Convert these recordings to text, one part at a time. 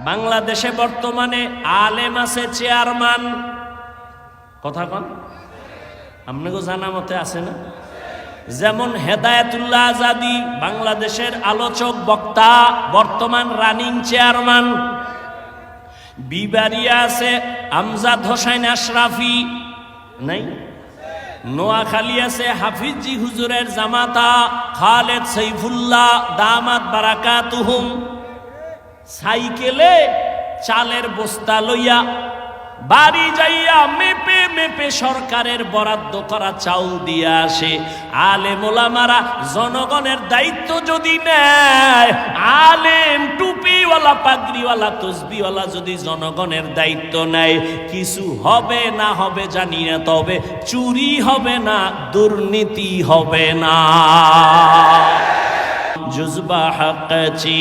বাংলাদেশে বর্তমানে আলেম আছে চেয়ারম্যান, কথা কন, আপনাকে জানা মতে আছে না? যেমন হেদায়েতুল্লাহ আজাদি বাংলাদেশের আলোচক বক্তা, বর্তমান রানিং চেয়ারম্যান। বিবারিয়া আছে আমজাদ হোসেন আশরাফি, নাই? নোয়াখালী আছে হাফিজি হুজুরের জামাতা খালেদ সাইফুল্লাহ দামাত বারাকাতুহুম। সাইকেলে চালের বস্তা লইয়া বাড়ি যাইয়া মেপে মেপে সরকারের বরাদ্দ করা চাউল দিয়ে আসে। আলেম ওলামারা জনগণের দায়িত্ব যদি নেয়, আলেম টুপিওয়ালা পাগড়িওয়ালা তসবিওয়ালা যদি জনগণের দায়িত্ব নেয়, কিছু হবে না হবে জানি না, তবে চুরি হবে না, দুর্নীতি হবে না। জুজবা হকচি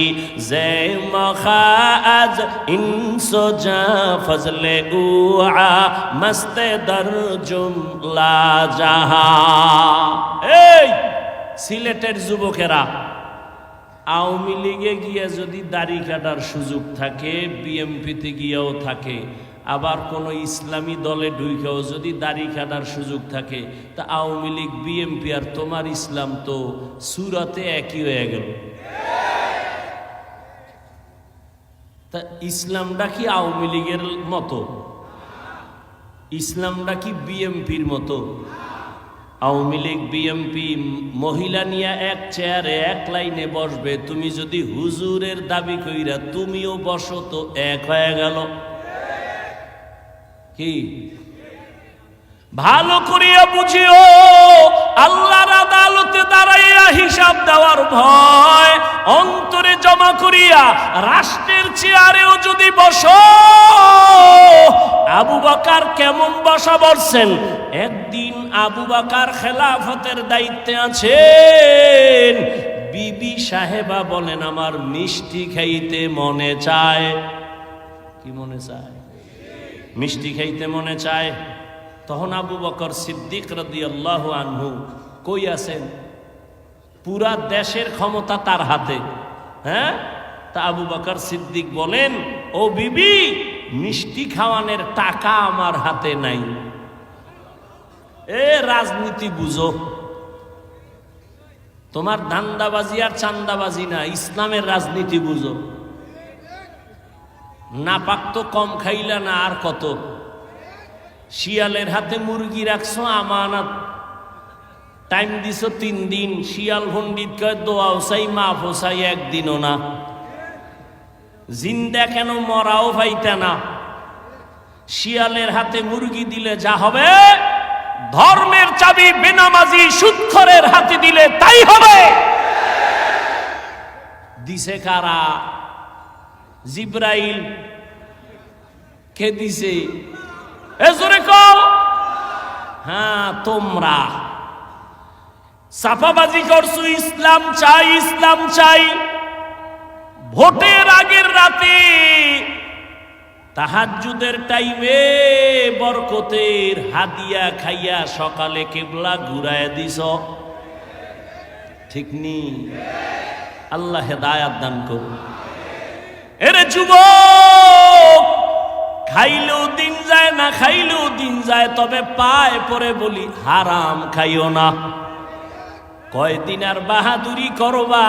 জে মখাজ ইনসো জা ফজলে উআ মস্তে দর জুমলা জাহা। এই সিলেটের যুবকেরা, আওয়ামী লীগে গিয়ে যদি দাড়ি কাটার সুযোগ থাকে, বিএমপিতে গিয়েও থাকে, আবার কোন ইসলামী দলে ঢুকেও যদি দাড়ি কাটার সুযোগ থাকে, তা আওয়ামী লীগ বিএমপি আর তোমার ইসলাম তো সুরাতে একই হয়ে গেল। তা ইসলামটা কি আওয়ামী লীগের মতো? ইসলামটা কি বিএমপির মতো? আওয়ামী লীগ বিএমপি মহিলা নিয়ে এক চেয়ারে এক লাইনে বসবে, তুমি যদি হুজুরের দাবি কইরা তুমিও বসো তো এক হয়ে গেল। কি ভালো করিয়া বুঝিও, আল্লাহর আদালতে দাঁড়াইয়া হিসাব দেওয়ার ভয় অন্তরে জমা করিয়া রাষ্ট্রের চেয়ারেও যদি বসো, আবু বকর কেমন বসা বলছেন? একদিন আবু বকর খেলাফতের দায়িত্বে আছেন, বিবি সাহেবা বলেন আমার মিষ্টি খাইতে মনে চায়। কি মনে চায়? মিষ্টি খাইতে মনে চায়। তখন আবু বকর সিদ্দিক রাদিয়াল্লাহু আনহু কই আছেন? পুরা দেশের ক্ষমতা তার হাতে। হ্যাঁ, তা আবু বকর সিদ্দিক বলেন, ও বিবি, মিষ্টি খাওয়ানোর টাকা আমার হাতে নাই। এ রাজনীতি বুঝো, তোমার ধান্দাবাজি আর চান্দাবাজি না, ইসলামের রাজনীতি বুঝো। না পাক তো কম খাইলা না, আর কত? শিয়ালের হাতে মুরগি রাখছো আমানত, টাইম দিছো 3 দিন, শিয়াল পণ্ডিত কয় দোয়াও চাই মাফও চাই, একদিনও না। জিন্দা কেন মরাও পাইতে না। শিয়ালের হাতে মুরগি দিলে যা হবে, ধর্মের চাবি বেনামাজি সুদখোরের হাতে দিলে তাই হবে। দিছে কারা? জিব্রাইল। কে দিছে? এজরে কও। হ্যাঁ, তোমরা সাফাবাজি করছো, ইসলাম চাই, ইসলাম চাই। ভোটের আগের রাতে তাহাজ্জুদের টাইমে বরকতের হাদিয়া খাইয়া সকালে কিবলা ঘুরায় দিছ, ঠিক নি? আল্লাহ হেদায়াত দান করুন। এরে যুবক, খাইলেও দিন যায় না, খাইলেও দিন যায়, তবে পায় পরে বলি হারাম খাইও না। কয়দিন আর বাহাদুরি করবা?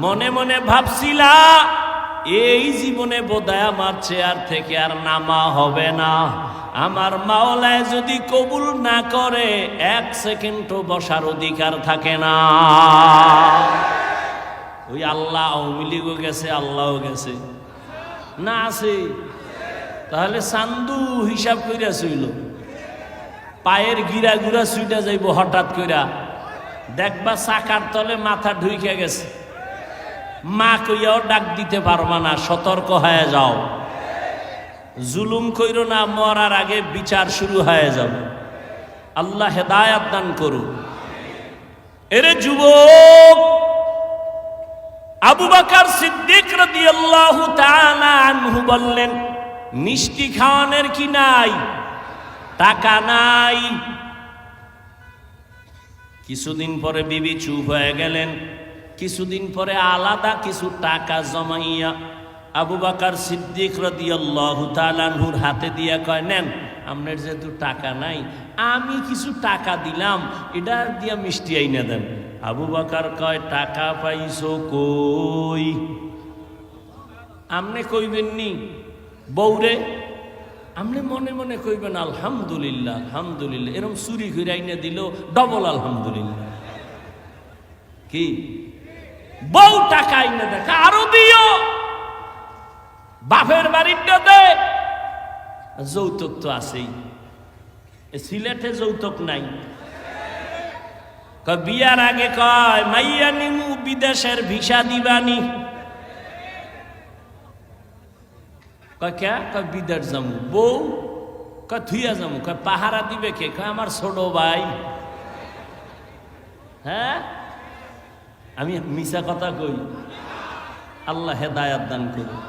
মনে মনে ভাবছিলা এই জীবনে বোধহয় আমার চেয়ার থেকে আর নামা হবে না। আমার মাওলায় যদি কবুল না করে, 1 সেকেন্ডও বসার অধিকার থাকে না। ওই আল্লাহ আওয়ামী লীগও গেছে, আল্লাহও গেছে না, আছে? তাহলে চান্দু হিসাব কইরা শুইল, পায়ের গিরা গুড়া সুইটা যাইব হঠাৎ কইরা, দেখবা চাকার তলে মাথা ঢুইকে গেছে। মা কইয়াও ডাক দিতে পারবা না, সতর্ক হয়ে যাও। জুলুম কইরো না, মরার আগে বিচার শুরু হয়ে যাবে। আল্লাহ হেদায়াত দান করুন। এরে যুবক, আবু বকর সিদ্দিক রাদিয়াল্লাহু তাআলা আনহু বললেন, মিষ্টি খাওয়ানোর কি নাই? টাকা নাই। কিছুদিন পরে বিবি চুপ হয়ে গেলেন। কিছুদিন পরে আলাদা কিছু টাকা জমাইয়া আবু বকর সিদ্দিক রাদিয়াল্লাহু তাআলা আনহুর হাতে দিয়া কয়, নেন, আপনার যেহেতু টাকা নাই, আমি কিছু টাকা দিলাম, এটা দিয়া মিষ্টি আইনা দেন। আবু বকর কয়, টাকা পাইছো কই? আমনে কইবেন নি বউরে, আমনে মনে মনে কইবেন আলহামদুলিল্লাহ আলহামদুলিল্লাহ। এরকম চুরি করে আইনা দিল, ডবল আলহামদুলিল্লাহ। কি বউ টাকা আইনা দেখ, আরো দিও, বাপের বাড়িটা দে। যৌতুক তো আছেই, সিলেটে যৌতুক নাই। বিয়ার আগে কয়, মাইয়া নিমু বিদেশের ভিসা দিবানি। কয় কে? কয় বিদেশ যামু। বউ? কয় থুইয়া যামু। কয় পাহারা দিবে কে? কয় আমার ছোট ভাই। হ্যাঁ, আমি মিছা কথা কই? আল্লাহ হেদায়াত দান করুন।